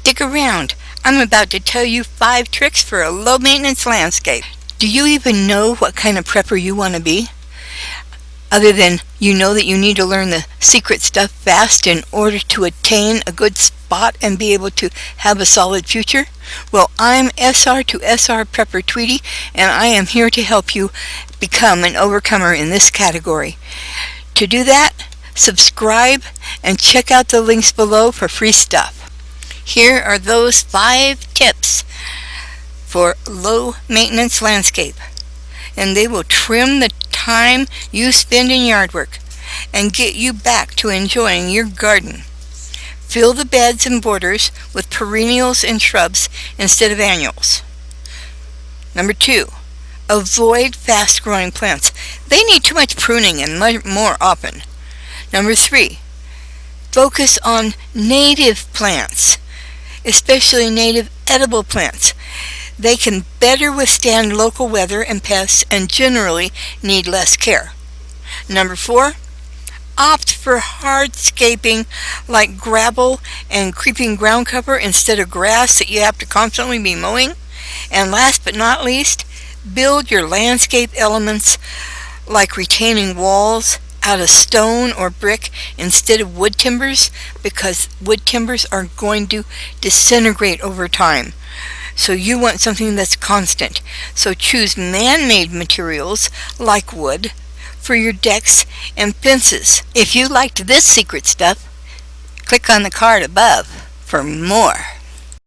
Stick around. I'm about to tell you 5 tricks for a low-maintenance landscape. Do you even know what kind of prepper you want to be? Other than you know that you need to learn the secret stuff fast in order to attain a good spot and be able to have a solid future? Well, I'm SR2SR Prepper Tweety, and I am here to help you become an overcomer in this category. To do that, subscribe and check out the links below for free stuff. Here are those 5 tips for low maintenance landscape, and they will trim the time you spend in yard work and get you back to enjoying your garden. Fill the beds and borders with perennials and shrubs instead of annuals. Number 2, avoid fast-growing plants. They need too much pruning and more often. Number 3, focus on native plants, especially native edible plants. They can better withstand local weather and pests and generally need less care. Number 4, opt for hardscaping like gravel and creeping ground cover instead of grass that you have to constantly be mowing. And last but not least, build your landscape elements like retaining walls out of stone or brick instead of wood timbers, because wood timbers are going to disintegrate over time. So you want something that's constant. So choose man-made materials like wood for your decks and fences. If you liked this secret stuff, click on the card above for more.